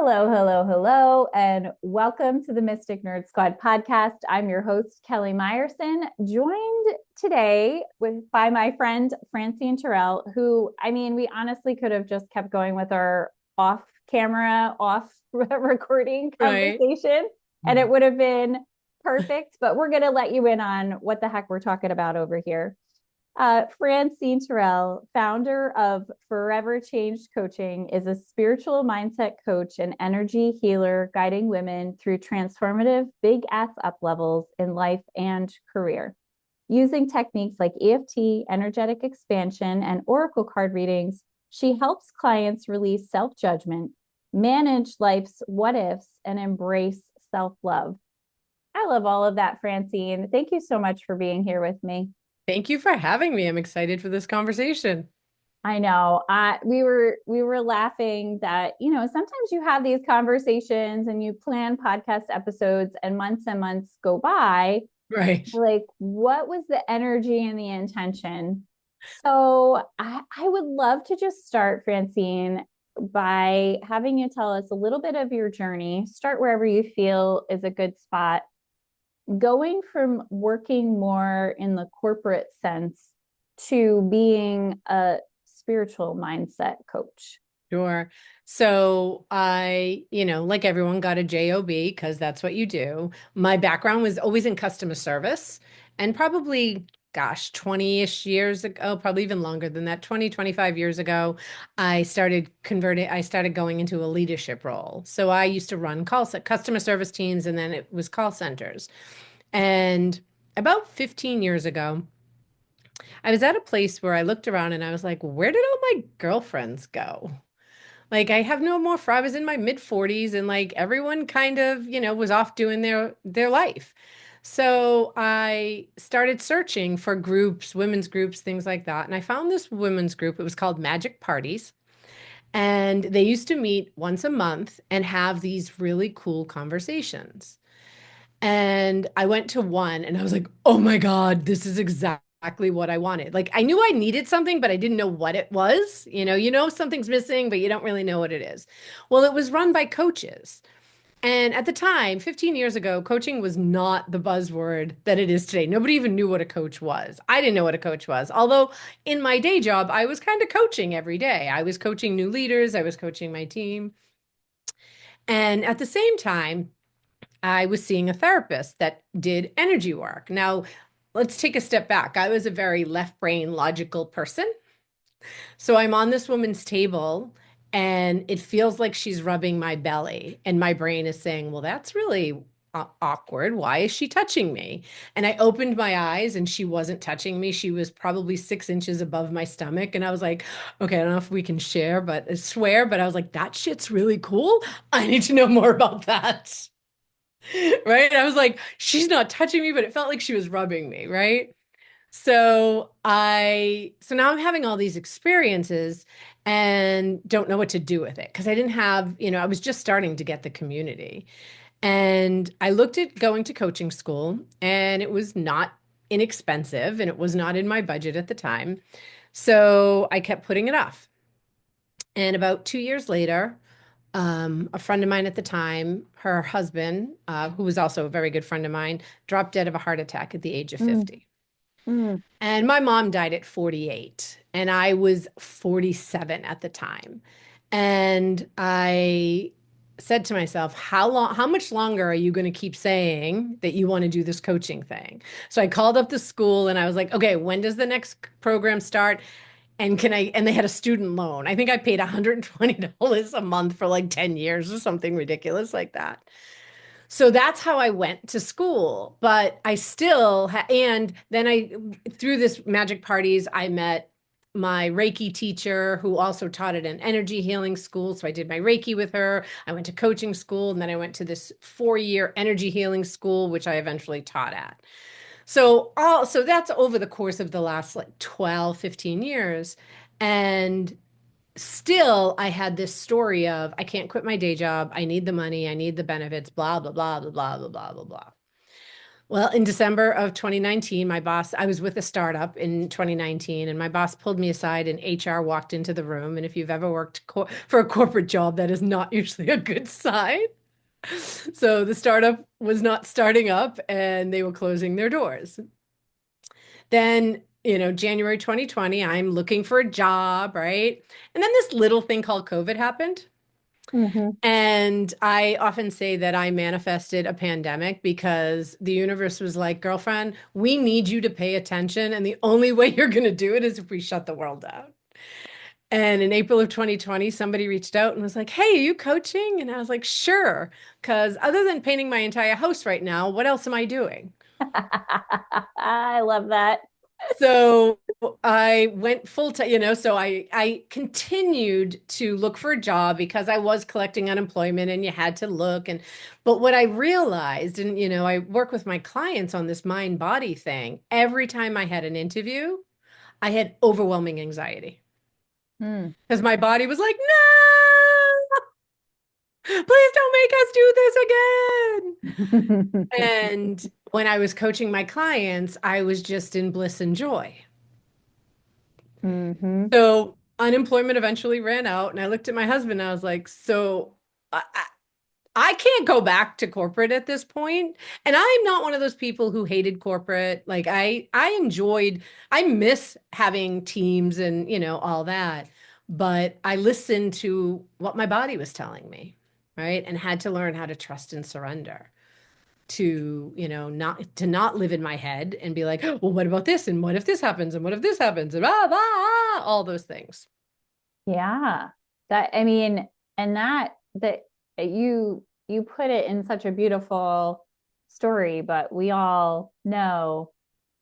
Hello, hello, hello, and welcome to the Mystic Nerd Squad podcast. I'm your host, Kelly Meyerson, joined today by my friend Francine Tirrell, who, we honestly could have just kept going with our off camera, off recording Right. conversation, and it would have been perfect. But we're going to let you in on what the heck we're talking about over here. Francine Tirrell, founder of Forever Changed Coaching, is a spiritual mindset coach and energy healer guiding women through transformative big ass up levels in life and career. Using techniques like EFT, energetic expansion, and oracle card readings, she helps clients release self judgment, manage life's what ifs, and embrace self love. I love all of that, Francine. Thank you so much for being here with me. Thank you for having me. I'm excited for this conversation. I know. We were laughing that, sometimes you have these conversations and you plan podcast episodes and months go by. Right. Like, what was the energy and the intention? So I would love to just start, Francine, by having you tell us a little bit of your journey. Start wherever you feel is a good spot. Going from working more in the corporate sense to being a spiritual mindset coach. Sure. So like everyone, got a job because that's what you do. My background was always in customer service and probably, gosh, 20-ish years ago, probably even longer than that, 20, 25 years ago, I started going into a leadership role. So I used to run customer service teams and then it was call centers. And about 15 years ago, I was at a place where I looked around and I was like, where did all my girlfriends go? Like I have no more I was in my mid 40s and like everyone kind of, was off doing their life. So I started searching for groups, women's groups, things like that. And I found this women's group. It was called Magic Parties. And they used to meet once a month and have these really cool conversations. And I went to one and I was like, oh my God, this is exactly what I wanted. Like I knew I needed something, but I didn't know what it was. Something's missing, but you don't really know what it is. Well, it was run by coaches. And at the time, 15 years ago, coaching was not the buzzword that it is today. Nobody even knew what a coach was. I didn't know what a coach was. Although in my day job, I was kind of coaching every day. I was coaching new leaders, I was coaching my team. And at the same time, I was seeing a therapist that did energy work. Now, let's take a step back. I was a very left brain logical person. So I'm on this woman's table and it feels like she's rubbing my belly. And my brain is saying, well, that's really awkward. Why is she touching me? And I opened my eyes and she wasn't touching me. She was probably 6 inches above my stomach. And I was like, okay, I don't know if we can share, but I swear, but I was like, that shit's really cool. I need to know more about that. Right? I was like, she's not touching me, but it felt like she was rubbing me, right? So now I'm having all these experiences and don't know what to do with it because I didn't have, I was just starting to get the community. And I looked at going to coaching school and it was not inexpensive and it was not in my budget at the time. So I kept putting it off. And about 2 years later, a friend of mine at the time, her husband, who was also a very good friend of mine, dropped dead of a heart attack at the age of Mm, 50. mm. And my mom died at 48, and I was 47 at the time. And I said to myself, how much longer are you going to keep saying that you want to do this coaching thing? So I called up the school and I was like, okay, when does the next program start? And they had a student loan. I think I paid $120 a month for like 10 years or something ridiculous like that. So that's how I went to school. But I still, and then through this magic parties, I met my Reiki teacher who also taught at an energy healing school. So I did my Reiki with her. I went to coaching school and then I went to this 4-year energy healing school, which I eventually taught at. So that's over the course of the last like 12, 15 years. And still I had this story of I can't quit my day job. I need the money. I need the benefits, blah, blah, blah, blah, blah, blah, blah, blah, blah. Well, in December of 2019, I was with a startup in 2019, and my boss pulled me aside, and HR walked into the room. And if you've ever worked for a corporate job, that is not usually a good sign. So the startup was not starting up and they were closing their doors. Then, January 2020, I'm looking for a job, right? And then this little thing called COVID happened. Hmm. And I often say that I manifested a pandemic because the universe was like, girlfriend, we need you to pay attention. And the only way you're going to do it is if we shut the world down. And in April of 2020, somebody reached out and was like, hey, are you coaching? And I was like, sure. Because other than painting my entire house right now, what else am I doing? I love that. So I went full time, so I continued to look for a job because I was collecting unemployment and you had to look. But what I realized, and I work with my clients on this mind body thing, every time I had an interview, I had overwhelming anxiety Mm. because my body was like, no, please don't make us do this again. And when I was coaching my clients, I was just in bliss and joy. Hmm. So unemployment eventually ran out, and I looked at my husband and I was like, so I can't go back to corporate at this point. And I'm not one of those people who hated corporate. Like I miss having teams and, all that. But I listened to what my body was telling me, right? And had to learn how to trust and surrender to, not live in my head and be like, well, what about this? And what if this happens? And what if this happens? And blah, blah, blah, all those things. Yeah. That I mean, and that you put it in such a beautiful story, but we all know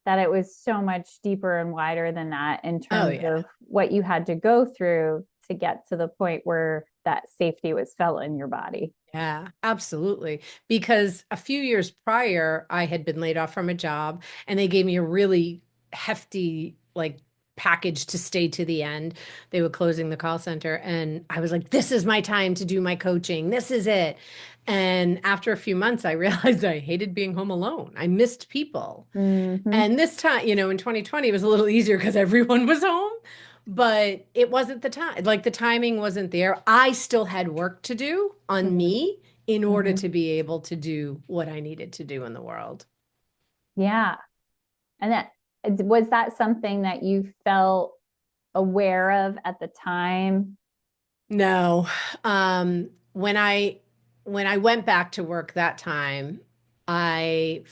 that it was so much deeper and wider than that in Oh, terms yeah. of what you had to go through to get to the point where that safety was felt in your body. Yeah, absolutely. Because a few years prior, I had been laid off from a job and they gave me a really hefty, like, package to stay to the end. They were closing the call center. And I was like, this is my time to do my coaching. This is it. And after a few months, I realized I hated being home alone. I missed people. Hmm. And this time, in 2020, it was a little easier because everyone was home, but it wasn't the time. Like the timing wasn't there. I still had work to do on Hmm. me in order Hmm. to be able to do what I needed to do in the world. Yeah. And that was that something that you felt aware of at the time? No. When I went back to work that time, I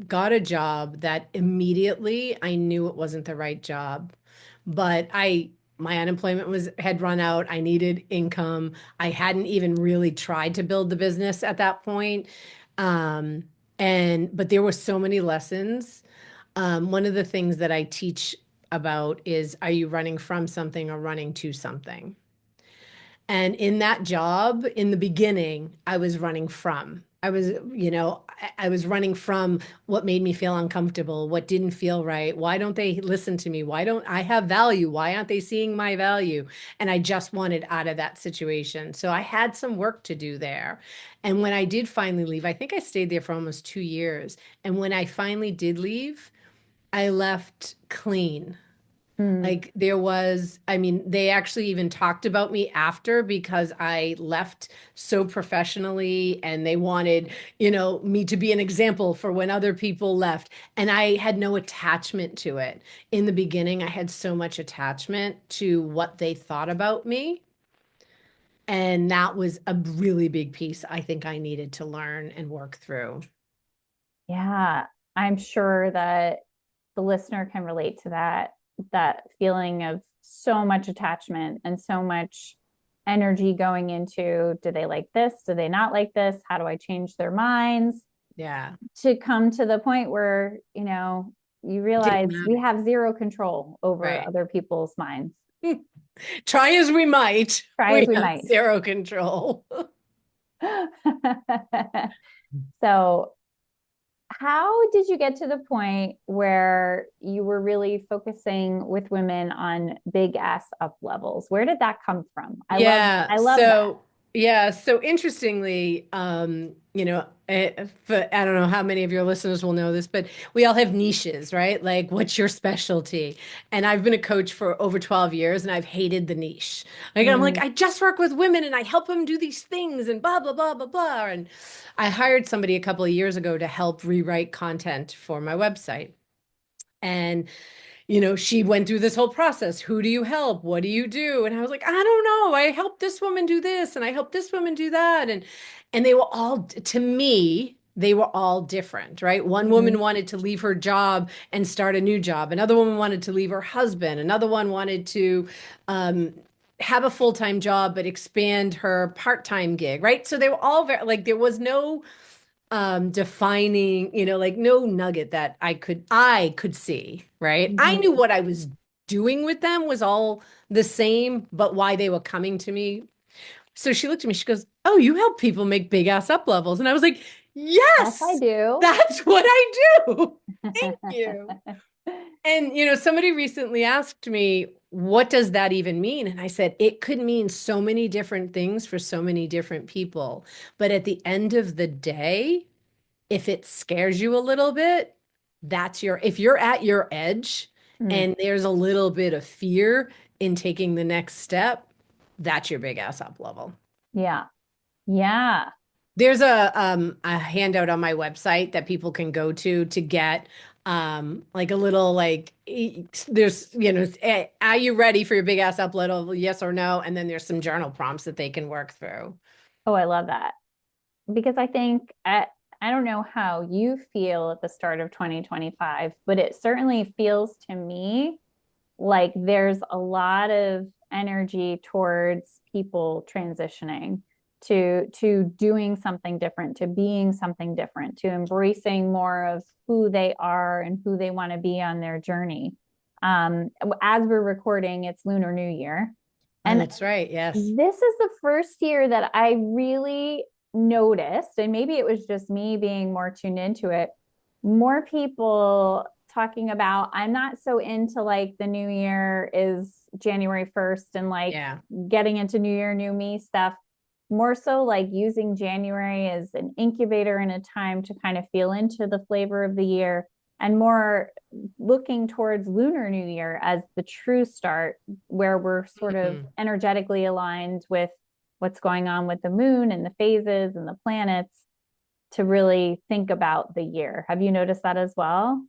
got a job that immediately I knew it wasn't the right job. But my unemployment had run out. I needed income. I hadn't even really tried to build the business at that point. Um, but there were so many lessons. One of the things that I teach about is, are you running from something or running to something? And in that job, in the beginning, I was running from. I was running from what made me feel uncomfortable, what didn't feel right. Why don't they listen to me? Why don't I have value? Why aren't they seeing my value? And I just wanted out of that situation. So I had some work to do there. And when I did finally leave, I think I stayed there for almost 2 years. And when I finally did leave, I left clean. Mm. Like I mean, they actually even talked about me after because I left so professionally and they wanted, me to be an example for when other people left. And I had no attachment to it. In the beginning, I had so much attachment to what they thought about me. And that was a really big piece I think I needed to learn and work through. Yeah, I'm sure that the listener can relate to that feeling of so much attachment and so much energy going into, do they like this? Do they not like this? How do I change their minds? Yeah. To come to the point where, you It didn't realize we matter. have zero control over Right. other people's minds. Try as we might, Try as we we have might. zero control. So how did you get to the point where you were really focusing with women on big ass up levels? Where did that come from? Yeah. I love So that. Yeah, so interestingly, I don't know how many of your listeners will know this, but we all have niches, right? Like, what's your specialty? And I've been a coach for over 12 years and I've hated the niche. Like, I'm like, Mm, I just work with women and I help them do these things and blah, blah, blah, blah, blah. And I hired somebody a couple of years ago to help rewrite content for my website. And she went through this whole process. Who do you help? What do you do? And I was like, I don't know. I helped this woman do this and I helped this woman do that. And they were all, to me, they were all different, right? One woman mhm, wanted to leave her job and start a new job. Another woman wanted to leave her husband. Another one wanted to um, have a full-time job but expand her part-time gig, right? So they were all very like there was no defining, like no nugget that I could see, right? I knew mhm. what I was doing with them was all the same, but why they were coming to me. So she looked at me, she goes, "Oh, you help people make big ass up levels." And I was like, Yes, I "Yes, do. that's what I do." Thank you. And somebody recently asked me, "What does that even mean?" And I said, "It could mean so many different things for so many different people. But at the end of the day, if it scares you a little bit, if you're at your edge Mm, and there's a little bit of fear in taking the next step, that's your big ass up level. yeah. Yeah. There's a handout on my website that people can go to get like a little like there's are you ready for your big ass up level? Yes or no? And then there's some journal prompts that they can work through. Oh, I love that. Because I think I don't know how you feel at the start of 2025, but it certainly feels to me like there's a lot of energy towards people transitioning to doing something different, to being something different, to embracing more of who they are and who they want to be on their journey. As we're recording, it's Lunar New Year. Oh, And that's right. Yes. this is the first year that I really noticed, and maybe it was just me being more tuned into it, more people talking about, I'm not so into like the new year is January 1st and like Yeah. getting into new year, new me stuff. More so like using January as an incubator and a time to kind of feel into the flavor of the year, and more looking towards Lunar New Year as the true start, where we're sort of Mhm. energetically aligned with what's going on with the moon and the phases and the planets to really think about the year. Have you noticed that as well?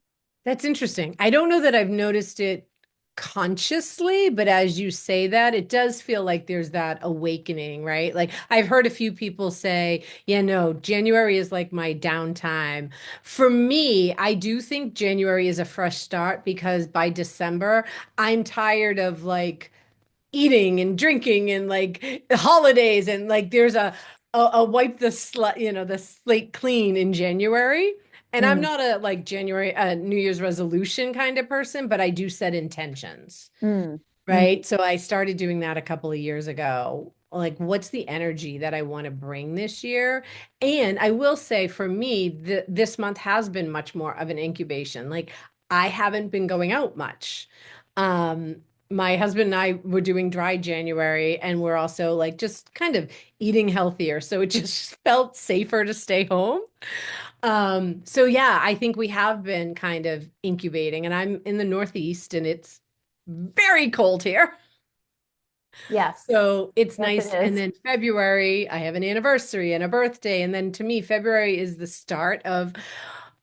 That's interesting. I don't know that I've noticed it consciously, but as you say that, it does feel like there's that awakening, right? Like I've heard a few people say, yeah, no, January is like my downtime. For me, I do think January is a fresh start because by December, I'm tired of like eating and drinking and like holidays and like there's a wipe the slate clean in January. And I'm Mm, not a like January New Year's resolution kind of person, but I do set intentions, mm, mm. right? So I started doing that a couple of years ago. Like, what's the energy that I want to bring this year? And I will say for me, this month has been much more of an incubation. Like, I haven't been going out much. Um, my husband and I were doing dry January, and we're also like just kind of eating healthier. So it just felt safer to stay home. So yeah, I think we have been kind of incubating, and I'm in the Northeast and it's very cold here. Yes. So it's Yes, it nice. And is. then February, I have an anniversary and a birthday. And then to me, February is the start of,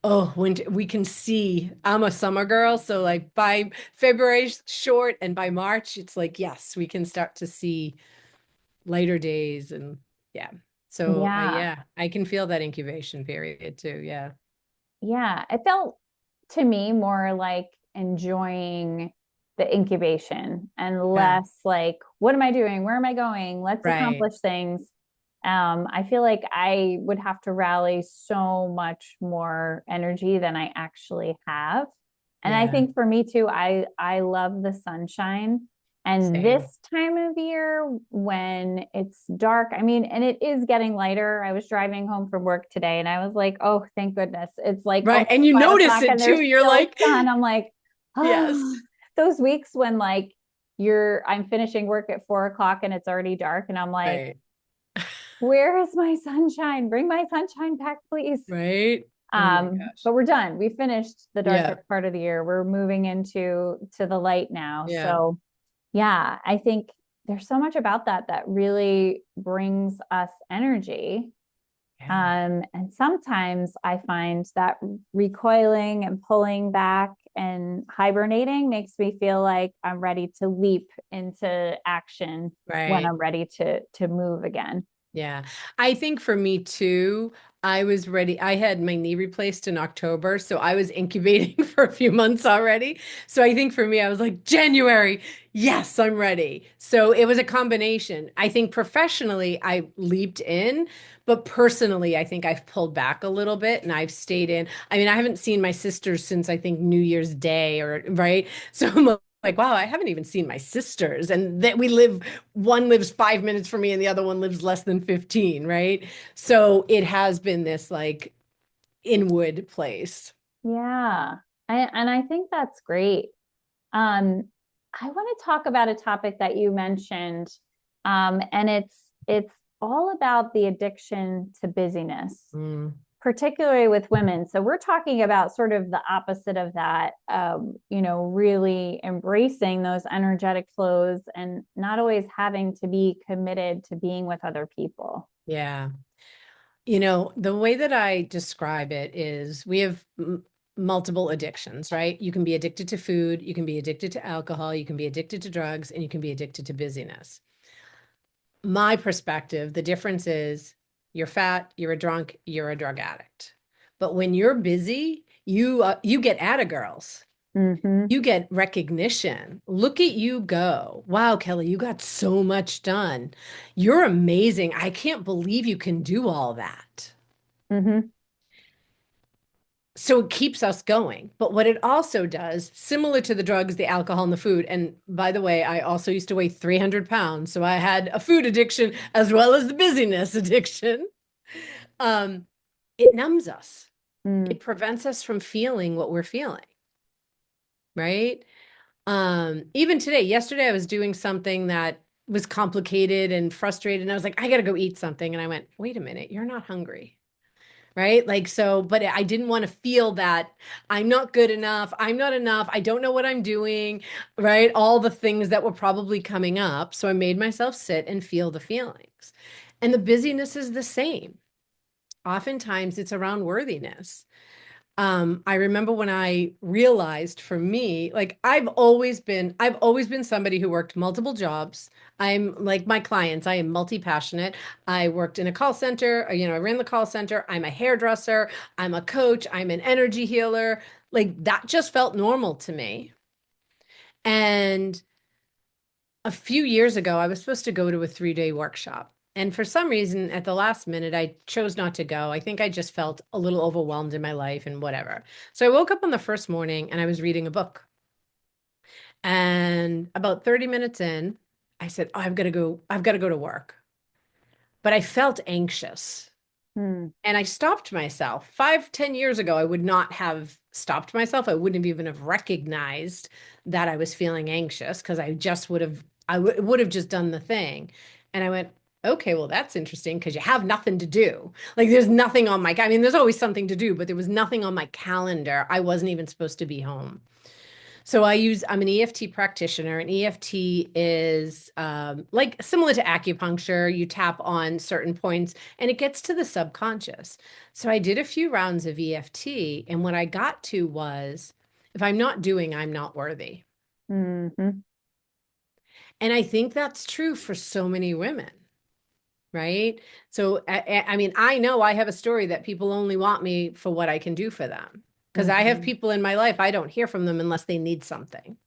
oh, when we can see I'm a summer girl. So like by February short and by March, it's like, yes, we can start to see lighter days and yeah. So Yeah. yeah, I can feel that incubation period too. Yeah. Yeah. It felt to me more like enjoying the incubation and Yeah. less like, what am I doing? Where am I going? Let's Right. accomplish things. I feel like I would have to rally so much more energy than I actually have. And I Yeah. think for me too, I love the sunshine. And Same. this time of year when it's dark, I mean, and it is getting lighter. I was driving home from work today and I was like, oh, thank goodness. It's like Right. almost And you 5 o'clock notice it and there's too. You're still like, sun. I'm like, yes. oh, those weeks when like I'm finishing work at 4 o'clock and it's already dark. And I'm like, Right. Where is my sunshine? Bring my sunshine back, please. Right? Oh my gosh. But we're done. We finished the Yeah. darkest part of the year. We're moving into the light now. Yeah. So yeah, I think there's so much about that that really brings us energy. Yeah. And sometimes I find that recoiling and pulling back and hibernating makes me feel like I'm ready to leap into action when Right. I'm ready to move again. Yeah. I think for me too, I was ready. I had my knee replaced in October, so I was incubating for a few months already. So I think for me, I was like, January, yes, I'm ready. So it was a combination. I think professionally, I leaped in, but personally, I think I've pulled back a little bit and I've stayed in. I mean, I haven't seen my sisters since I think New Year's Day or right. So I'm like, wow, I haven't even seen my sisters. And that we live, one lives 5 minutes from me and the other one lives less than 15, right? So it has been this like inward place. Yeah. And I think that's great. Um, I want to talk about a topic that you mentioned, and it's all about the addiction to busyness, Mm, particularly with women. So we're talking about sort of the opposite of that, really embracing those energetic flows and not always having to be committed to being with other people. yeah. You know, the way that I describe it is we have multiple addictions, right? You can be addicted to food, you can be addicted to alcohol, you can be addicted to drugs, and you can be addicted to busyness. My perspective, the difference is you're fat, you're a drunk, you're a drug addict. But when you're busy, you get atta girls. Mm-hmm. You get recognition. Look at you go. Wow, Kelly, you got so much done. You're amazing. I can't believe you can do all that. Mm-hmm. So it keeps us going. But what it also does, similar to the drugs, the alcohol, and the food, and by the way, I also used to weigh 300 pounds. So I had a food addiction as well as the busyness addiction. Um, it numbs us. Mm. It prevents us from feeling what we're feeling, right? Even today, yesterday, I was doing something that was complicated and frustrated. And I was like, I got to go eat something. And I went, wait a minute, you're not hungry. Right. Like, so, but I didn't want to feel that I'm not good enough. I'm not enough. I don't know what I'm doing. Right. All the things that were probably coming up. So I made myself sit and feel the feelings. And the busyness is the same. Oftentimes it's around worthiness. I remember when I realized for me, like I've always been somebody who worked multiple jobs. I'm like my clients, I am multi-passionate. I worked in a call center, I ran the call center. I'm a hairdresser, I'm a coach, I'm an energy healer. Like that just felt normal to me. And a few years ago, I was supposed to go to a 3-day workshop. And for some reason, at the last minute, I chose not to go. I think I just felt a little overwhelmed in my life and whatever. So I woke up on the first morning and I was reading a book. And about 30 minutes in, I said, oh, I've got to go to work. But I felt anxious. Mm. And I stopped myself. 5, 10 years ago, I would not have stopped myself. I wouldn't even have recognized that I was feeling anxious because I just would have just done the thing. And I went, okay, well, that's interesting because you have nothing to do. Like there's nothing on I mean, there's always something to do, but there was nothing on my calendar. I wasn't even supposed to be home. So I'm an EFT practitioner, and EFT is like similar to acupuncture. You tap on certain points and it gets to the subconscious. So I did a few rounds of EFT, and what I got to was if I'm not doing, I'm not worthy. Mm-hmm. And I think that's true for so many women, right? So, I mean, I know I have a story that people only want me for what I can do for them. Because I have Mm-hmm. people in my life, I don't hear from them unless they need something,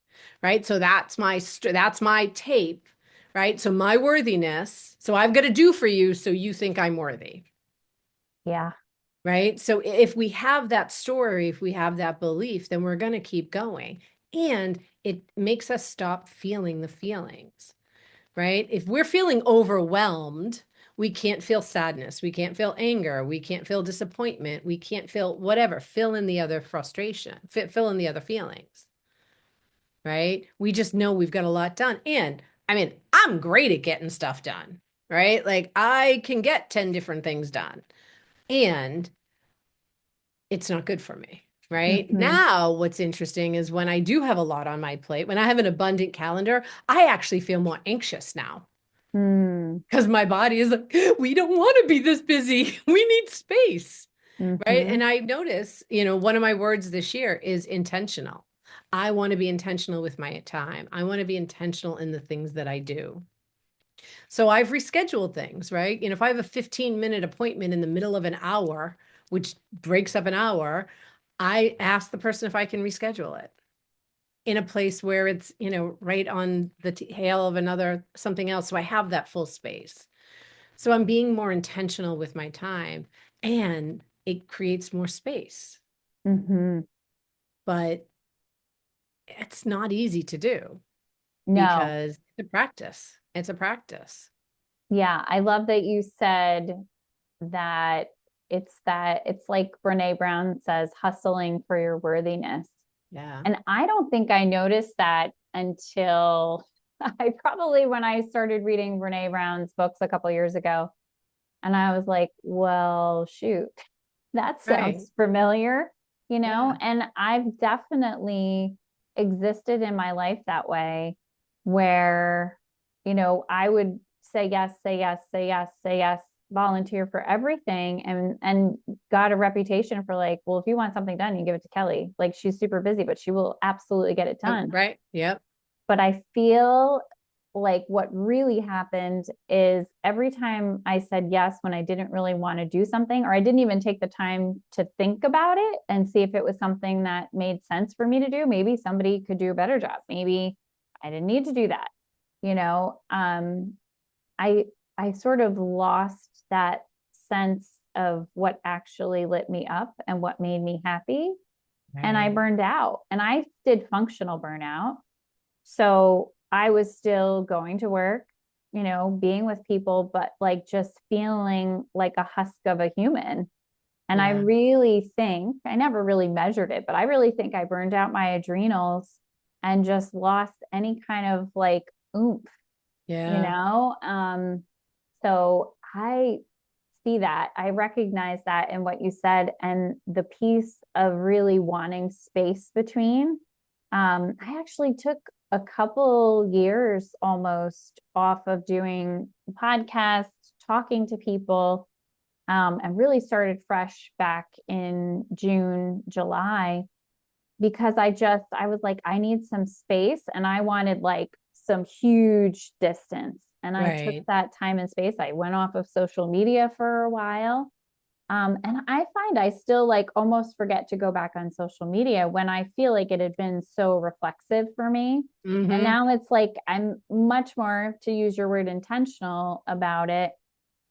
right? So that's my tape, right? So my worthiness. So I've got to do for you so you think I'm worthy, Yeah. right? So if we have that story, if we have that belief, then we're going to keep going, and it makes us stop feeling the feelings, right? If we're feeling overwhelmed, we can't feel sadness, we can't feel anger, we can't feel disappointment, we can't feel whatever, fill in the other frustration, fill in the other feelings, right? We just know we've got a lot done. And I mean, I'm great at getting stuff done. right? Like I can get 10 different things done and it's not good for me. Right Hmm. now, what's interesting is when I do have a lot on my plate, when I have an abundant calendar, I actually feel more anxious now Mm. because my body is like, we don't want to be this busy. We need space. Right. Hmm. And I notice, one of my words this year is intentional. I want to be intentional with my time. I want to be intentional in the things that I do. So I've rescheduled things, right? If I have a 15-minute appointment in the middle of an hour, which breaks up an hour, I ask the person if I can reschedule it in a place where it's, right on the tail of another something else. So I have that full space. So I'm being more intentional with my time and it creates more space. Hmm. But it's not easy to do No. because it's a practice. It's a practice. Yeah, I love that you said that it's like Brene Brown says, hustling for your worthiness. Yeah. And I don't think I noticed that until I probably when I started reading Brene Brown's books a couple years ago. And I was like, well, shoot, that Right. sounds familiar, you know? Yeah. And I've definitely existed in my life that way where, I would say yes, say yes, say yes, say yes, volunteer for everything and got a reputation for like, well, if you want something done, you give it to Kelly. Like she's super busy, but she will absolutely get it done. Right. Yep. But I feel like what really happened is every time I said yes when I didn't really want to do something, or I didn't even take the time to think about it and see if it was something that made sense for me to do, maybe somebody could do a better job. Maybe I didn't need to do that. You know, I I sort of lost that sense of what actually lit me up and what made me happy. And I Right. burned out and I did functional burnout. So I was still going to work, being with people, but like just feeling like a husk of a human. And I Yeah. really think, I never really measured it, but I really think I burned out my adrenals and just lost any kind of like oomph, you Yeah. know? So I see that. I recognize that in what you said and the piece of really wanting space between. I actually took a couple years almost off of doing podcasts, talking to people, and really started fresh back in June, July, because I was like, I need some space and I wanted like some huge distance. And I took Right. that time and space. I went off of social media for a while. And I find I still like almost forget to go back on social media when I feel like it had been so reflexive for me. And Mm-hmm. now it's like I'm much more, to use your word, intentional about it,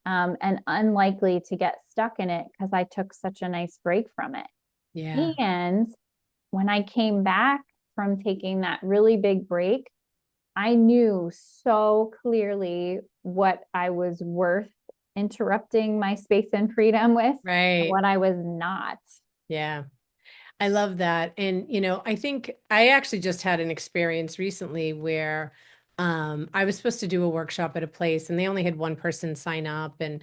and unlikely to get stuck in it because I took such a nice break from it. Yeah. And when I came back from taking that really big break, I knew so clearly what I was worth interrupting my space and freedom with and Right. what I was not. Yeah. I love that. And, I think I actually just had an experience recently where I was supposed to do a workshop at a place and they only had one person sign up. And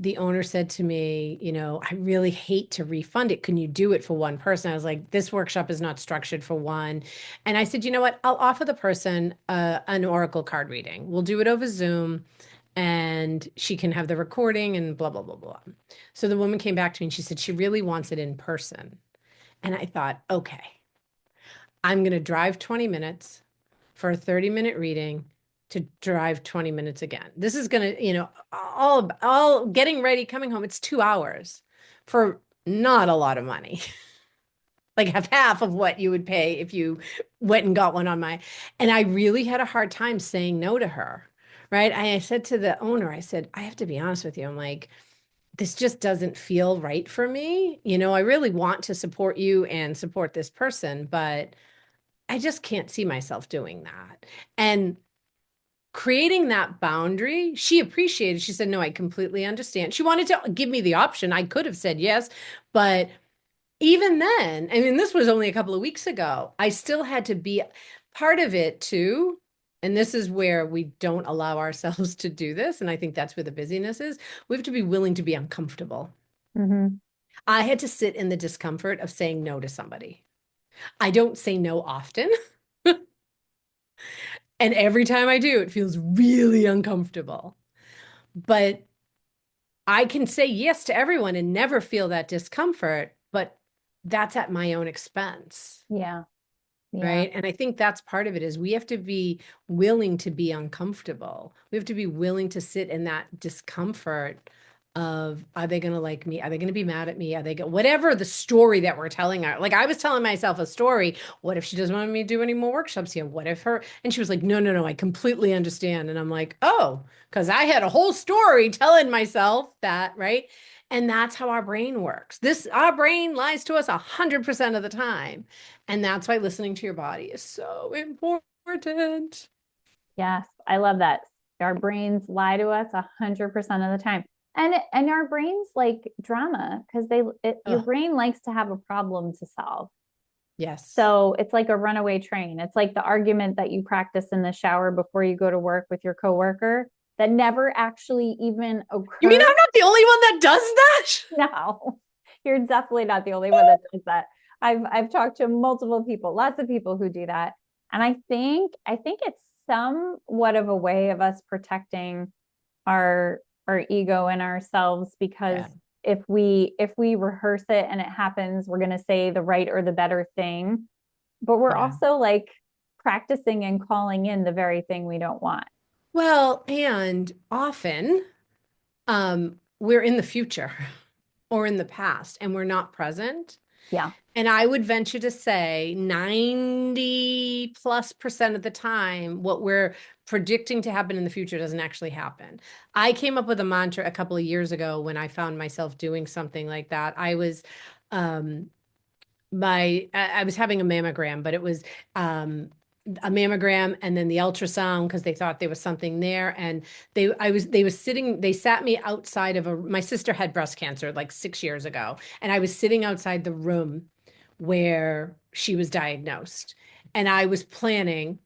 the owner said to me, I really hate to refund it. Can you do it for one person? I was like, this workshop is not structured for one. And I said, you know what? I'll offer the person an Oracle card reading. We'll do it over Zoom and she can have the recording and blah, blah, blah, blah. So the woman came back to me and she said she really wants it in person. And I thought, okay, I'm going to drive 20 minutes for a 30-minute reading to drive 20 minutes again. This is going to, all getting ready, coming home, it's 2 hours for not a lot of money. Like half of what you would pay if you went and got one on my. And I really had a hard time saying no to her. Right. I said to the owner, I said, I have to be honest with you. I'm like, this just doesn't feel right for me. I really want to support you and support this person, but I just can't see myself doing that. And creating that boundary, she appreciated. She said, no, I completely understand. She wanted to give me the option. I could have said yes, but even then, I mean, this was only a couple of weeks ago. I still had to be part of it too And this is where we don't allow ourselves to do this. And I think that's where the busyness is. We have to be willing to be uncomfortable. Hmm. I had to sit in the discomfort of saying no to somebody. I don't say no often. And every time I do, it feels really uncomfortable. But I can say yes to everyone and never feel that discomfort, but that's at my own expense. Yeah. Yeah. Right. And I think that's part of it is we have to be willing to be uncomfortable. We have to be willing to sit in that discomfort of, are they going to like me? Are they going to be mad at me? Are they going whatever the story that we're telling her? Like I was telling myself a story. What if she doesn't want me to do any more workshops here? What if her? And she was like, no, no, no, I completely understand. And I'm like, oh, because I had a whole story telling myself that, right? And that's how our brain works. Our brain lies to us 100% of the time. And that's why listening to your body is so important. Yes. I love that. Our brains lie to us 100% of the time. And our brains like drama because your Oh, brain likes to have a problem to solve. yes. So it's like a runaway train. It's like the argument that you practice in the shower before you go to work with your coworker that never actually even You mean occurred. I'm not the only one that does that? No, you're definitely not the only one that does that. I've talked to multiple people, lots of people who do that. And I think it's somewhat of a way of us protecting our ego and ourselves because Yeah. if we rehearse it and it happens, we're going to say the right or the better thing, but we're Yeah. also like practicing and calling in the very thing we don't want. Well, and often we're in the future or in the past and we're not present. Yeah. And I would venture to say 90+% of the time, what we're predicting to happen in the future doesn't actually happen. I came up with a mantra a couple of years ago when I found myself doing something like that. Um, I was having a mammogram, but it was um, a mammogram and then the ultrasound because they thought there was something there. And they sat me outside of my sister had breast cancer like 6 years ago. And I was sitting outside the room where she was diagnosed. And I was planning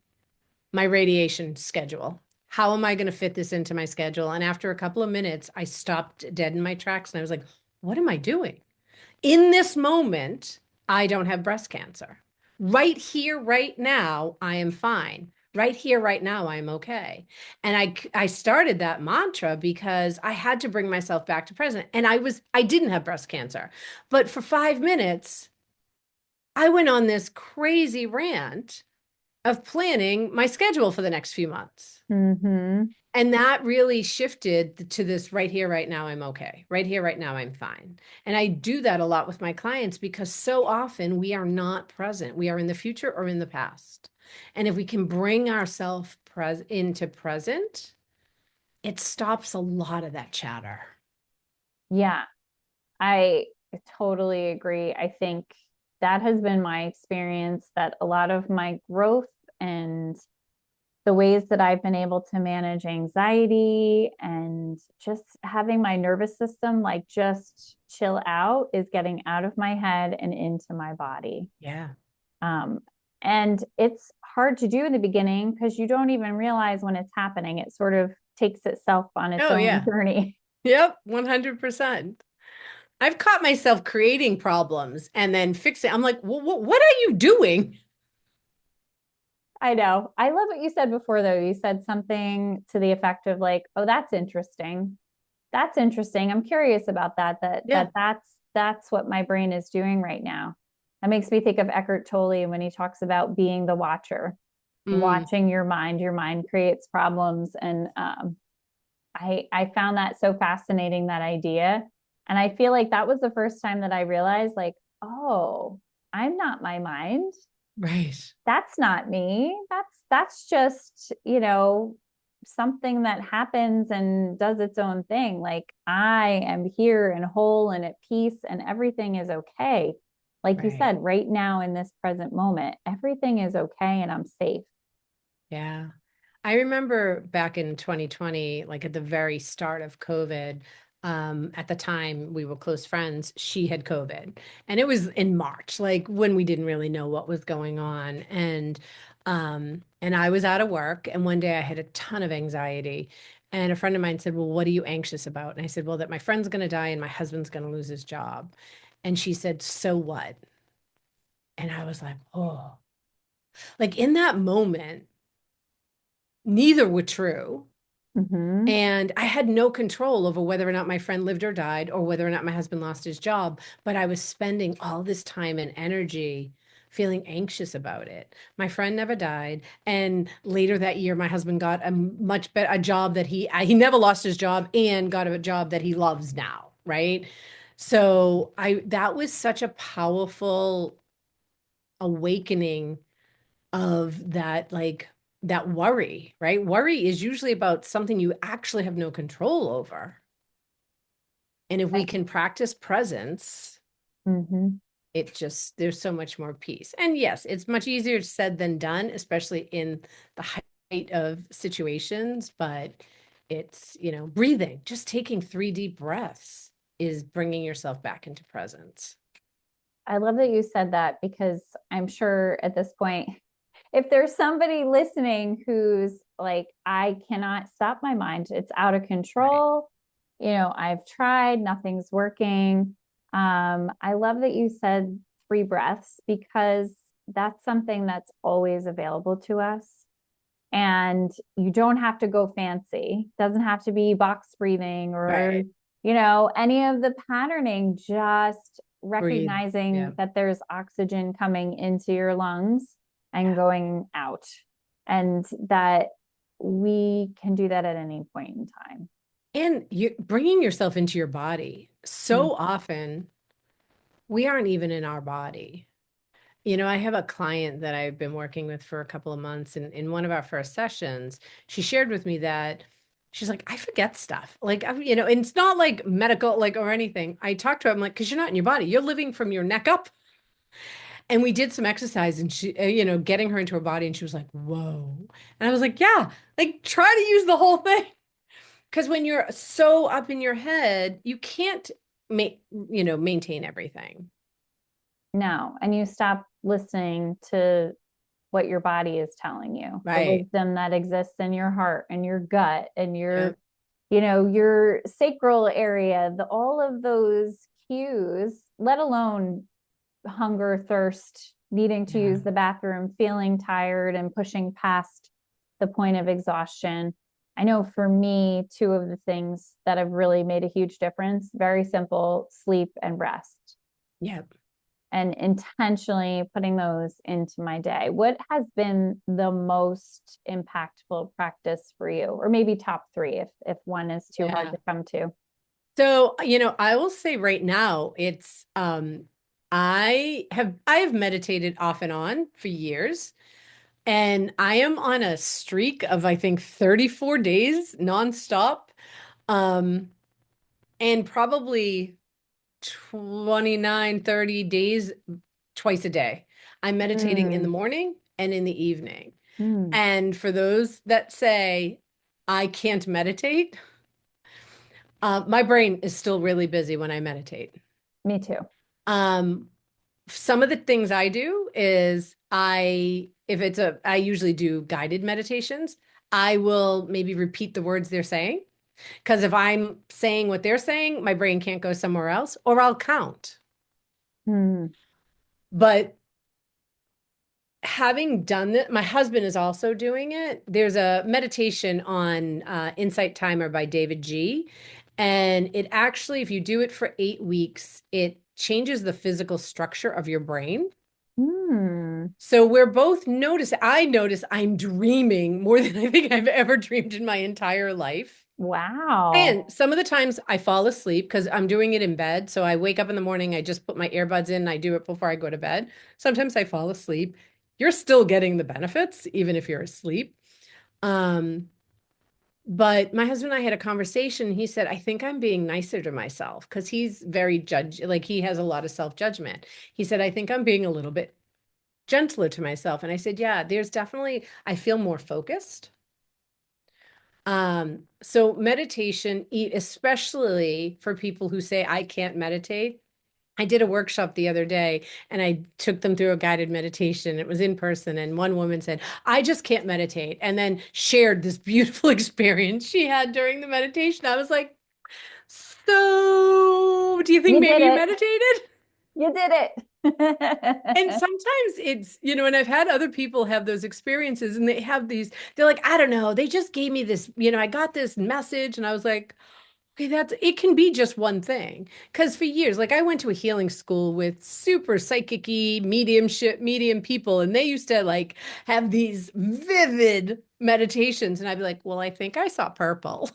my radiation schedule. How am I going to fit this into my schedule? And after a couple of minutes, I stopped dead in my tracks and I was like, what am I doing? In this moment, I don't have breast cancer. Right here, right now, I am fine. Right here, right now, I'm okay. And I started that mantra because I had to bring myself back to present. And I didn't have breast cancer. But for 5 minutes, I went on this crazy rant of planning my schedule for the next few months. Mm-hmm. And that really shifted to this right here, right now, I'm okay. Right here, right now, I'm fine. And I do that a lot with my clients because so often we are not present. We are in the future or in the past. And if we can bring ourselves into present, it stops a lot of that chatter. Yeah. I totally agree. I think that has been my experience that a lot of my growth and the ways that I've been able to manage anxiety and just having my nervous system like just chill out is getting out of my head and into my body. Yeah. Um, and it's hard to do in the beginning because you don't even realize when it's happening. It sort of takes itself on its Oh, own yeah. journey. Yep. 100%. I've caught myself creating problems and then fixing. I'm like, what are you doing? I know. I love what you said before, though. You said something to the effect of like, "Oh, that's interesting. That's interesting. I'm curious about that. Yeah. That's what my brain is doing right now." That makes me think of Eckhart Tolle when he talks about being the watcher, Mm, watching your mind. Your mind creates problems, and I found that so fascinating, that idea. And I feel like that was the first time that I realized, like, oh, I'm not my mind. right. That's not me. That's just, something that happens and does its own thing. Like I am here and whole and at peace and everything is okay. Like you Right. said, right now in this present moment, everything is okay and I'm safe. Yeah. I remember back in 2020, like at the very start of COVID, at the time we were close friends, she had COVID. And it was in March, like when we didn't really know what was going on. And And I was out of work, and one day I had a ton of anxiety. And a friend of mine said, "Well, what are you anxious about?" And I said, "Well, that my friend's going to die and my husband's going to lose his job." And she said, "So what?" And I was like, "Oh." Like in that moment, neither were true. Hmm. And I had no control over whether or not my friend lived or died or whether or not my husband lost his job. But I was spending all this time and energy feeling anxious about it. My friend never died. And later that year, my husband got a much better a job that he never lost his job and got a job that he loves now. Right. So that was such a powerful awakening of that, like that worry, right? Worry is usually about something you actually have no control over. And if we can practice presence, Hmm. it just, there's so much more peace. And yes, it's much easier said than done, especially in the height of situations, but it's, breathing, just taking 3 deep breaths is bringing yourself back into presence. I love that you said that because I'm sure at this point, if there's somebody listening who's like, I cannot stop my mind, it's out of Right. control. I've tried, nothing's working. I love that you said 3 breaths because that's something that's always available to us. And you don't have to go fancy. It doesn't have to be box breathing or, Right. any of the patterning, just Breathe. Yeah. recognizing that there's oxygen coming into your lungs and Yeah. going out. And that we can do that at any point in time. And you're bringing yourself into your body. Mm. So often we aren't even in our body. I have a client that I've been working with for a couple of months, and in one of our first sessions, she shared with me that she's like, I forget stuff. Like, and it's not like medical, like, or anything. I talked to her, I'm like, because you're not in your body, you're living from your neck up. And we did some exercise and she, getting her into her body, and she was like, whoa. And I was like, yeah, like, try to use the whole thing. Because when you're so up in your head, you can't maintain everything. No. And you stop listening to what your body is telling you, the Right. wisdom that exists in your heart and your gut and Yeah. your sacral area, all of those cues, let alone hunger, thirst, needing to Yeah. use the bathroom, feeling tired and pushing past the point of exhaustion. I know for me, two of the things that have really made a huge difference, very simple, sleep and rest, Yeah. and intentionally putting those into my day. What has been the most impactful practice for you? Or maybe top three if one is too hard Yeah. to come to. So, I will say right now, it's I have meditated off and on for years, and I am on a streak of I think 34 days nonstop. Um and probably 29, 30 days twice a day. I'm meditating in the Mm, morning and in the evening. mm, And for those that say I can't meditate, my brain is still really busy when I meditate. me too. Um, some of the things I do is I usually do guided meditations. I will maybe repeat the words they're saying. Because if I'm saying what they're saying, my brain can't go somewhere else, or I'll count. Mm, But having done that, my husband is also doing it. There's a meditation on Insight Timer by David G. And it actually, if you do it for 8 weeks, it changes the physical structure of your brain. mm. So we're both I notice I'm dreaming more than I think I've ever dreamed in my entire life. Wow. And some of the times I fall asleep because I'm doing it in bed. So I wake up in the morning, I just put my earbuds in, and I do it before I go to bed. Sometimes I fall asleep. You're still getting the benefits, even if you're asleep. Um, but my husband and I had a conversation. He said, I think I'm being nicer to myself because he's very like he has a lot of self-judgment. He said, I think I'm being a little bit gentler to myself. And I said, yeah, there's definitely, I feel more focused. So meditation, especially for people who say, I can't meditate, I did a workshop the other day and I took them through a guided meditation. It was in person, and one woman said, I just can't meditate. And then shared this beautiful experience she had during the meditation. I was like, so do you think You maybe did you it. meditated? You did And it. sometimes it's, and I've had other people have those experiences and they have these, they're like, I don't know, they just gave me this, I got this message and I was like, okay, it can be just one thing. Because for years, like I went to a healing school with super psychic-y, medium people, and they used to like have these vivid meditations. And I'd be like, well, I think I saw purple,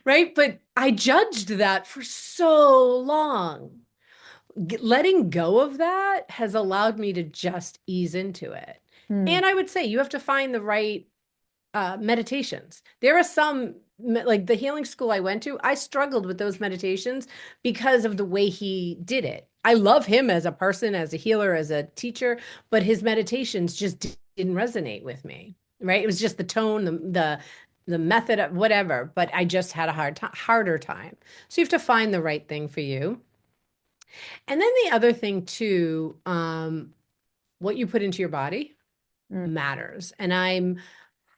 right? But I judged that for so long. Letting go of that has allowed me to just ease into it. Hmm. And I would say you have to find the right meditations. There are some, like the healing school I went to, I struggled with those meditations because of the way he did it. I love him as a person, as a healer, as a teacher, but his meditations just didn't resonate with me, right? It was just the tone, the method of whatever, but I just had a harder time. So you have to find the right thing for you. And then the other thing too, what you put into your body Hmm. matters. And I'm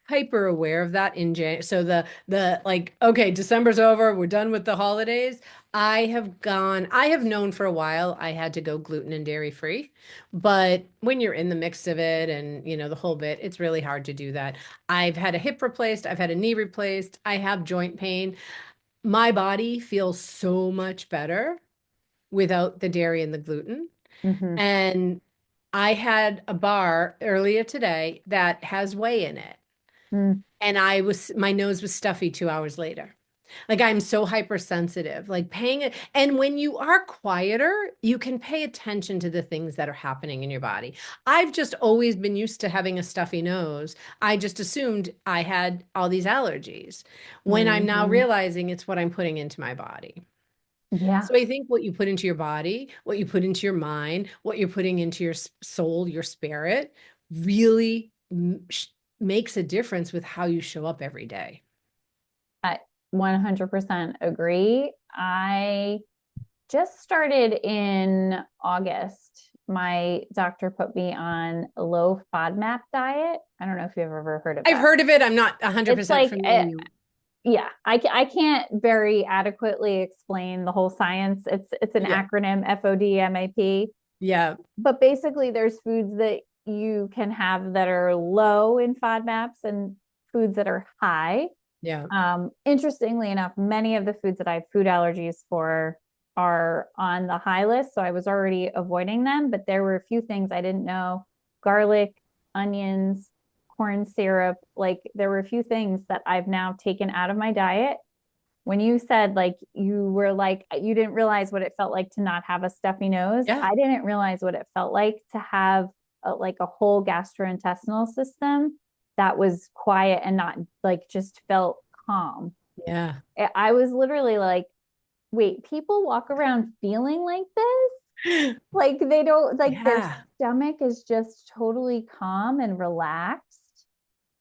hyper aware of that in Jan. So the like, okay, December's over, we're done with the holidays. I have known for a while I had to go gluten and dairy free, but when you're in the mix of it and the whole bit, it's really hard to do that. I've had a hip replaced, I've had a knee replaced, I have joint pain. My body feels so much better without the dairy and the gluten. Hmm. And I had a bar earlier today that has whey in it. Hmm. And my nose was stuffy 2 hours later. Like I'm so hypersensitive, like paying it. And when you are quieter, you can pay attention to the things that are happening in your body. I've just always been used to having a stuffy nose. I just assumed I had all these allergies when I'm now Hmm. realizing it's what I'm putting into my body. Yeah. So I think what you put into your body, what you put into your mind, what you're putting into your soul, your spirit, really makes a difference with how you show up every day. I 100% agree. I just started in August. My doctor put me on a low FODMAP diet. I don't know if you've ever heard of I've that. heard of it. I'm not It's 100% like, familiar. yeah, I can't very adequately explain the whole science. It's an Yeah. acronym, FODMAP. Yeah. But basically, there's foods that you can have that are low in FODMAPs and foods that are high. Yeah. Interestingly enough, many of the foods that I have food allergies for are on the high list. So I was already avoiding them, but there were a few things I didn't know: garlic, onions, corn syrup. Like there were a few things that I've now taken out of my diet. When you said like you were like you didn't realize what it felt like to not have a stuffy nose, Yeah. I didn't realize what it felt like to have like a whole gastrointestinal system that was quiet and not like just felt calm. Yeah. I was literally like, wait, people walk around feeling like this? Like they don't like their Yeah. stomach is just totally calm and relaxed.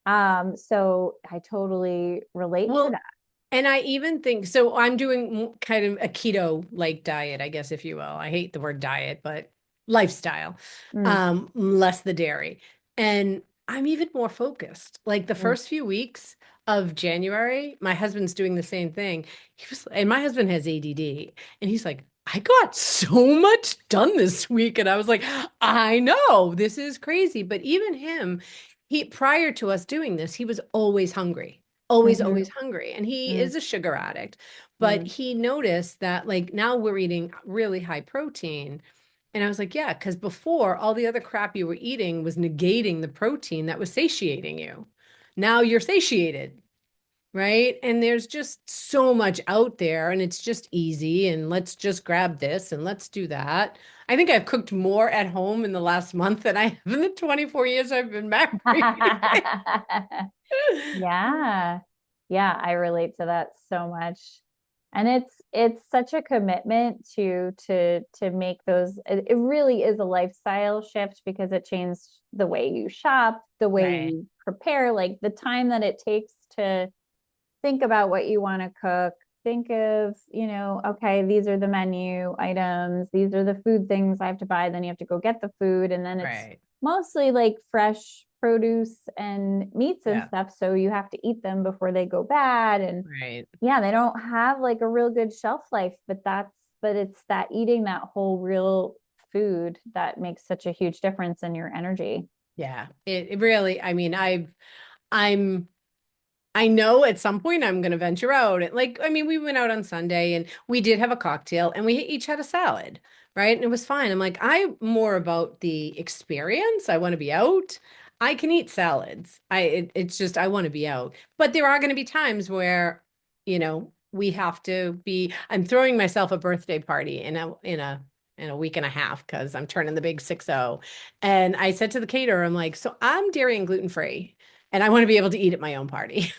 So I totally relate to Well, that. and I even think so. I'm doing kind of a keto like diet, I guess, if you will. I hate the word diet, but lifestyle, Mm, less the dairy. And I'm even more focused. Like the mm, first few weeks of January, my husband's doing the same thing. And my husband has ADD, and he's like, I got so much done this week. And I was like, I know this is crazy. But even him, prior to us doing this, he was always hungry, always mhm, hungry. And he mm, is a sugar addict, but mm, he noticed that like now we're eating really high protein. And I was like, yeah, because before all the other crap you were eating was negating the protein that was satiating you. Now you're satiated, right? And there's just so much out there and it's just easy. And let's just grab this and let's do that. I think I've cooked more at home in the last month than I have in the 24 years I've been married. Yeah. Yeah, I relate to that so much. And it's such a commitment to make those it really is a lifestyle shift because it changed the way you shop, the way Right. you prepare, like the time that it takes to think about what you want to cook. think of, okay, these are the menu items, these are the food things I have to buy. Then you have to go get the food. And then it's Right. mostly like fresh produce and meats and Yeah. stuff. So you have to eat them before they go bad. And Right. yeah, they don't have like a real good shelf life, but it's that eating that whole real food that makes such a huge difference in your energy. Yeah. It really, I mean, I'm I know at some point I'm going to venture out. Like, I mean, we went out on Sunday and we did have a cocktail and we each had a salad, right? And it was fine. I'm like, I'm more about the experience. I want to be out. I can eat salads. It's just I want to be out. But there are going to be times where, we have to be. I'm throwing myself a birthday party in a week and a half because I'm turning the big 6-0. And I said to the caterer, I'm like, so I'm dairy and gluten free and I want to be able to eat at my own party.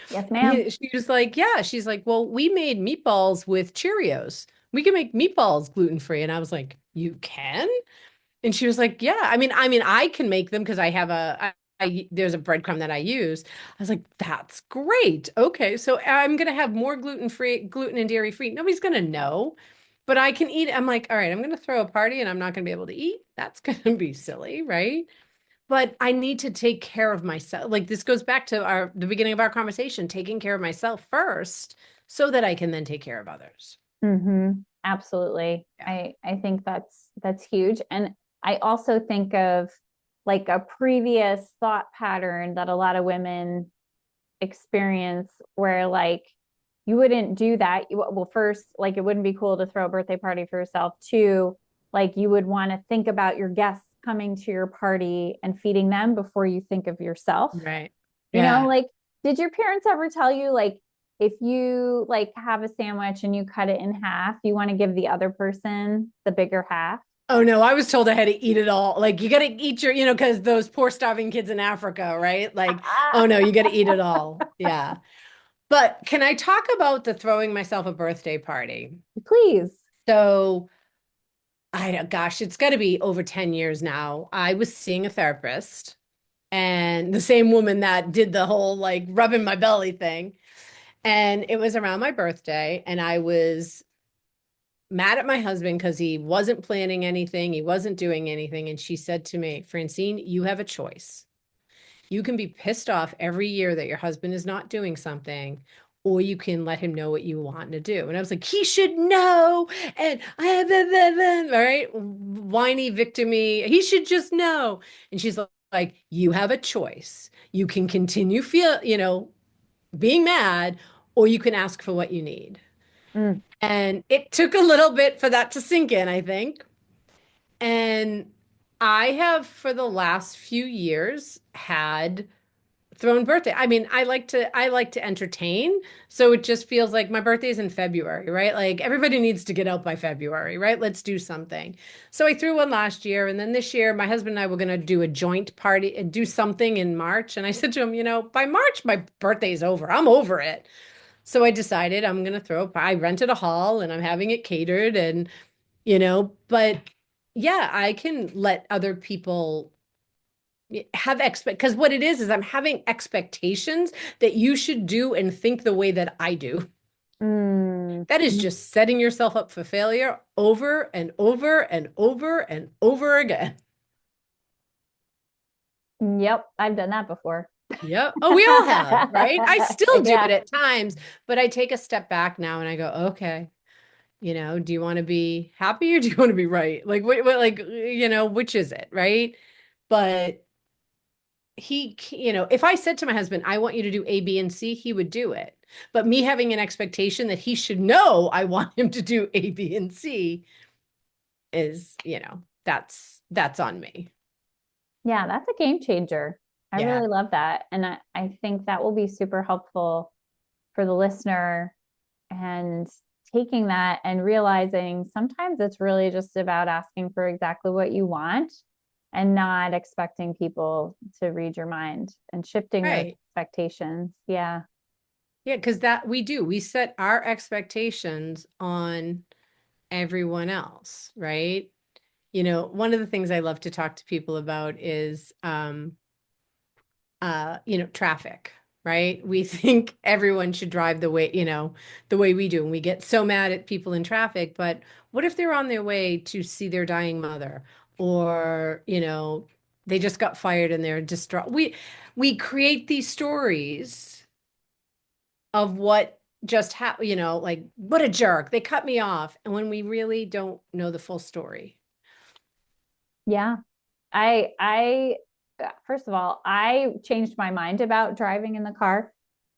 Yes, And ma'am. she was like, yeah, she's like, well, we made meatballs with Cheerios. We can make meatballs gluten free. And I was like, you can? And she was like, yeah. I mean, I can make them because I have there's a breadcrumb that I use. I was like, that's great. Okay, so I'm gonna have more gluten and dairy free. Nobody's gonna know, but I can eat. I'm like, all right, I'm gonna throw a party and I'm not gonna be able to eat. That's gonna be silly, right? But I need to take care of myself. Like this goes back to the beginning of our conversation, taking care of myself first so that I can then take care of others. Absolutely. Yeah. I think that's huge. And I also think of like a previous thought pattern that a lot of women experience where like you wouldn't do that. Well, first, like it wouldn't be cool to throw a birthday party for yourself. Two, like you would want to think about your guests coming to your party and feeding them before you think of yourself. Right. Yeah. Like, did your parents ever tell you, like, if you like have a sandwich and you cut it in half, you want to give the other person the bigger half? Oh no, I was told I had to eat it all. Like you got to eat because those poor starving kids in Africa, right? Like, oh no, you got to eat it all. Yeah. But can I talk about the throwing myself a birthday party? Please. So, gosh, it's got to be over 10 years now. I was seeing a therapist and the same woman that did the whole like rubbing my belly thing. And it was around my birthday, and I was mad at my husband because he wasn't planning anything, he wasn't doing anything. And she said to me, Francine, you have a choice. You can be pissed off every year that your husband is not doing something, or you can let him know what you want to do. And I was like, he should know. And I have all right, whiny victimy. He should just know. And she's like, you have a choice. You can continue being mad, or you can ask for what you need. Mm, And it took a little bit for that to sink in, I think. And I have, for the last few years, had thrown birthday. I mean, I like to entertain, so it just feels like my birthday is in February, right? Like everybody needs to get out by February, right? Let's do something. So I threw one last year, and then this year, my husband and I were going to do a joint party and do something in March. And I said to him, by March, my birthday's over. I'm over it. So I decided I'm going to I rented a hall and I'm having it catered but yeah, I can let other people have because what it is I'm having expectations that you should do and think the way that I do. mm, That is just setting yourself up for failure over and over and over and over again. yep, I've done that before. Yep. Oh, we all have, right? I still do Yeah. it at times, but I take a step back now and I go, okay, do you want to be happy or do you want to be right? Like, like, which is it, right? But if I said to my husband, I want you to do A, B, and C, he would do it. But me having an expectation that he should know I want him to do A, B, and C is, that's on me. Yeah, that's a game changer. I Yeah. really love that. And I think that will be super helpful for the listener and taking that and realizing sometimes it's really just about asking for exactly what you want and not expecting people to read your mind and shifting those Right. expectations. Yeah. Yeah, because we set our expectations on everyone else, right? One of the things I love to talk to people about is traffic. right? We think everyone should drive the way, the way we do. And we get so mad at people in traffic, but what if they're on their way to see their dying mother or, they just got fired and they're distraught. We create these stories of what just happened, like what a jerk. They cut me off. And when we really don't know the full story. Yeah. I first of all, I changed my mind about driving in the car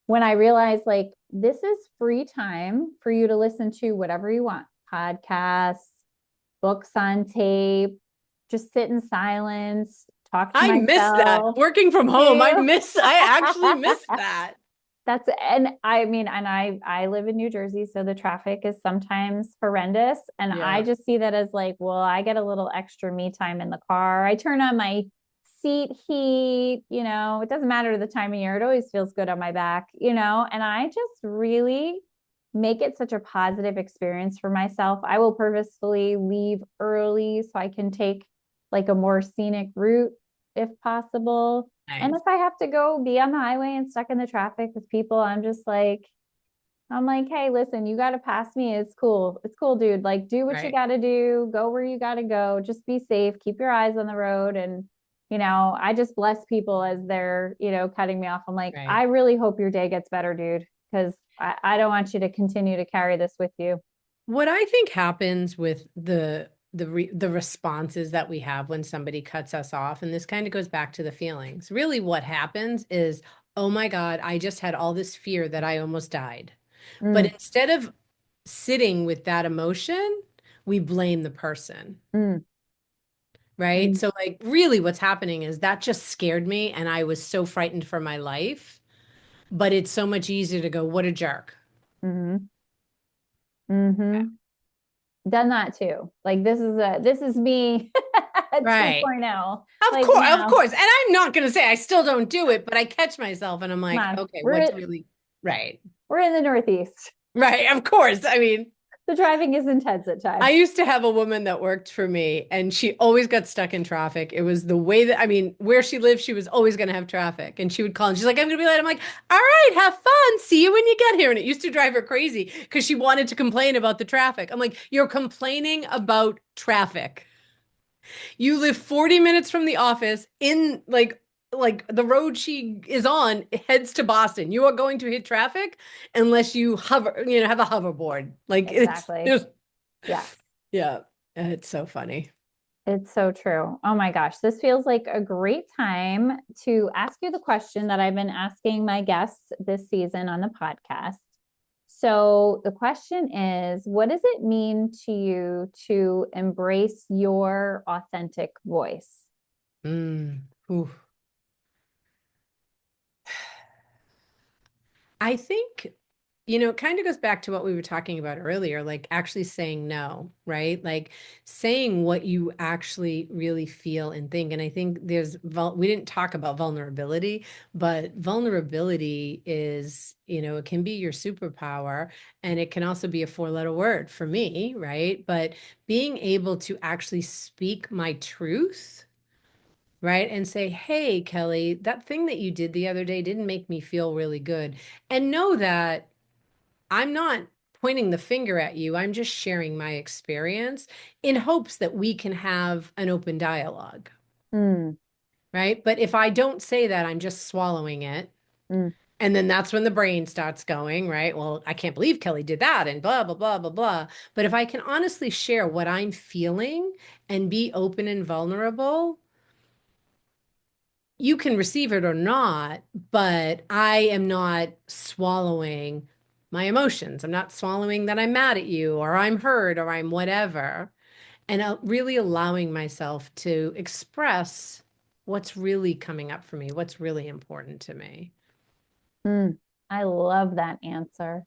when I realized like this is free time for you to listen to whatever you want. Podcasts, books on tape, just sit in silence, talk to I miss that. myself. Working from Do home, you? I actually miss that. That's and I mean, and I live in New Jersey, so the traffic is sometimes horrendous. And I Yeah, just see that as like, well, I get a little extra me time in the car. I turn on my seat heat, it doesn't matter the time of year, it always feels good on my back, and I just really make it such a positive experience for myself. I will purposefully leave early so I can take like a more scenic route if possible. And nice. if I have to go be on the highway and stuck in the traffic with people, I'm like, hey, listen, you got to pass me. It's cool. It's cool, dude. Like, do what you Right, got to do, go where you got to go, just be safe, keep your eyes on the road. And, I just bless people as they're, cutting me off. I'm like, right. I really hope your day gets better, dude, because I don't want you to continue to carry this with you. What I think happens with the responses that we have when somebody cuts us off, and this kind of goes back to the feelings. Really, what happens is, oh my God, I just had all this fear that I almost died. But Mm, instead of sitting with that emotion, we blame the person, mm, right? mm, So, like, really, what's happening is that just scared me, and I was so frightened for my life. But it's so much easier to go, what a jerk. mm, mm. Done that too. Like this is me Right. 2.0. Like Of now, course. And I'm not going to say I still don't do it, but I catch myself and I'm come like, on. okay, what's really right? We're in the Northeast. Right. Of course. I mean, The driving is intense at I times. used to have a woman that worked for me and she always got stuck in traffic. It was the way that, I mean, where she lived, she was always going to have traffic. And she would call and she's like, I'm going to be late. I'm like, all right, have fun. See you when you get here. And it used to drive her crazy because she wanted to complain about the traffic. I'm like, you're complaining about traffic. You live 40 minutes from the office in like the road she is on heads to Boston. You are going to hit traffic unless you hover, have a hoverboard. Like it's Exactly. just Yes. yeah, it's so funny. It's so true. Oh my gosh. This feels like a great time to ask you the question that I've been asking my guests this season on the podcast. So, the question is, what does it mean to you to embrace your authentic voice? Ooh. I think, it kind of goes back to what we were talking about earlier, like actually saying no, right? Like saying what you actually really feel and think. And I think we didn't talk about vulnerability, but vulnerability is, it can be your superpower and it can also be a four-letter word for me, right? But being able to actually speak my truth. Right. And say, hey, Kelly, that thing that you did the other day didn't make me feel really good. And know that I'm not pointing the finger at you. I'm just sharing my experience in hopes that we can have an open dialogue. Mm, Right. But if I don't say that, I'm just swallowing it. mm, And then that's when the brain starts going, right? Well, I can't believe Kelly did that and blah, blah, blah, blah, blah. But if I can honestly share what I'm feeling and be open and vulnerable, you can receive it or not, but I am not swallowing my emotions. I'm not swallowing that I'm mad at you or I'm hurt or I'm whatever. And really allowing myself to express what's really coming up for me, what's really important to me. mm. I love that answer.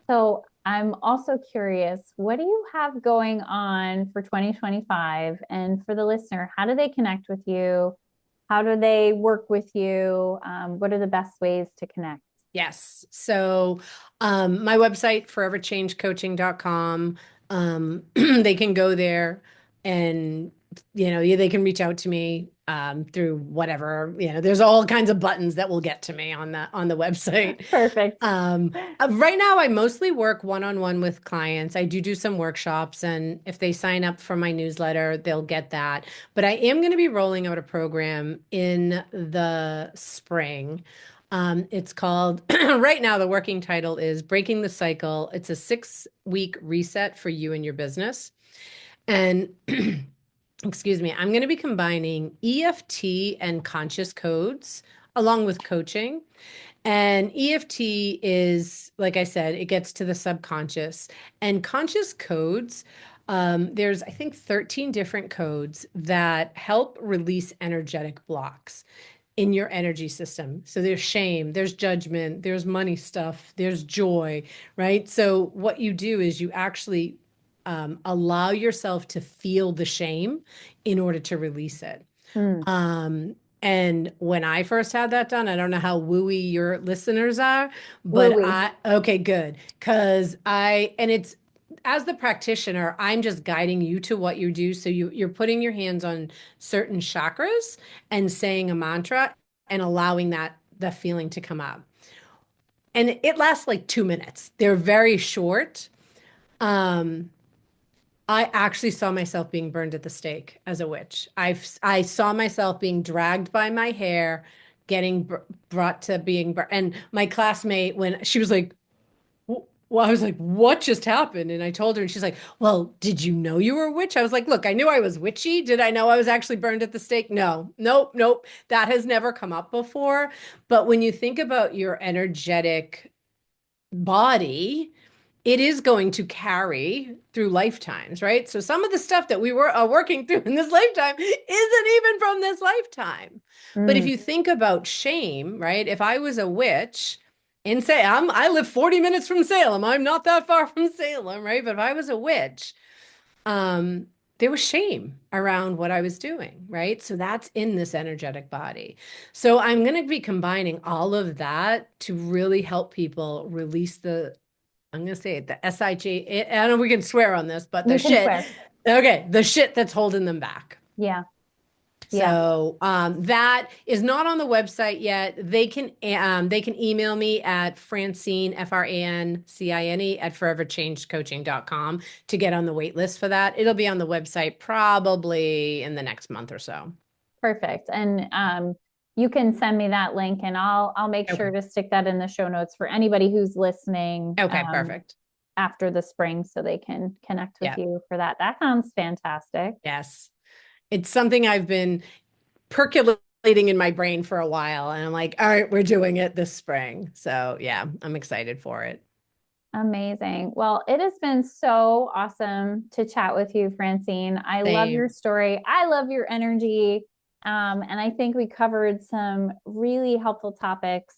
So I'm also curious, what do you have going on for 2025? And for the listener, how do they connect with you? How do they work with you? What are the best ways to connect? Yes. So my website, foreverchangecoaching.com, they can go there and they can reach out to me through whatever, there's all kinds of buttons that will get to me on the website. Perfect. Right now, I mostly work one-on-one with clients. I do some workshops, and if they sign up for my newsletter, they'll get that. But I am going to be rolling out a program in the spring. It's called, right now, the working title is Breaking the Cycle. It's a 6-week reset for you and your business. And excuse me, I'm going to be combining EFT and conscious codes along with coaching. And EFT is, like I said, it gets to the subconscious. And conscious codes, there's, I think, 13 different codes that help release energetic blocks in your energy system. So there's shame, there's judgment, there's money stuff, there's joy, right? So what you do is you actually allow yourself to feel the shame in order to release it. Mm, Um, and when I first had that done, I don't know how wooey your listeners are, but woo-wee. okay, good. And it's, as the practitioner, I'm just guiding you to what you do. So you're putting your hands on certain chakras and saying a mantra and allowing the feeling to come up. And it lasts like 2 minutes. They're very short. Um, I actually saw myself being burned at the stake as a witch. I saw myself being dragged by my hair, getting brought to and my classmate, when she was like, well, I was like, what just happened? And I told her, and she's like, well, did you know you were a witch? I was like, look, I knew I was witchy. Did I know I was actually burned at the stake? No, nope, nope. That has never come up before. But when you think about your energetic body, it is going to carry through lifetimes, right? So some of the stuff that we were working through in this lifetime isn't even from this lifetime. But if Mm, you think about shame, right? If I was a witch in Salem, I live 40 minutes from Salem. I'm not that far from Salem, right? But if I was a witch, um, there was shame around what I was doing, right? So that's in this energetic body. So I'm going to be combining all of that to really help people release I'm going to say it, the SIG. I don't know if we can swear on this, but the you can shit. swear. Okay, the shit that's holding them back. Yeah. Yeah. So that is not on the website yet. They can email me at Francine, Francine at foreverchangedcoaching.com to get on the wait list for that. It'll be on the website probably in the next month or so. Perfect. And you can send me that link and I'll make sure Okay. to stick that in the show notes for anybody who's listening Okay, perfect. after the spring so they can connect with Yeah. you for that. That sounds fantastic. Yes. It's something I've been percolating in my brain for a while. And I'm like, all right, we're doing it this spring. So yeah, I'm excited for it. Amazing. Well, it has been so awesome to chat with you, Francine. I love your Same. story. I love your energy. And I think we covered some really helpful topics,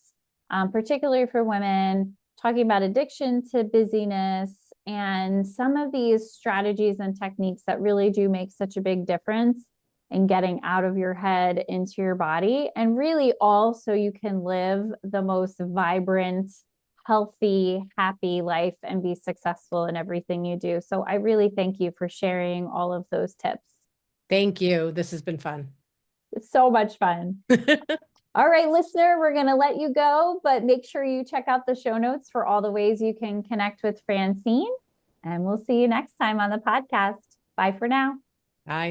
particularly for women, talking about addiction to busyness and some of these strategies and techniques that really do make such a big difference in getting out of your head into your body. And really, all so you can live the most vibrant, healthy, happy life and be successful in everything you do. So I really thank you for sharing all of those tips. Thank you. This has been fun. It's so much fun. All right, listener, we're going to let you go, but make sure you check out the show notes for all the ways you can connect with Francine. And we'll see you next time on the podcast. Bye for now. Bye.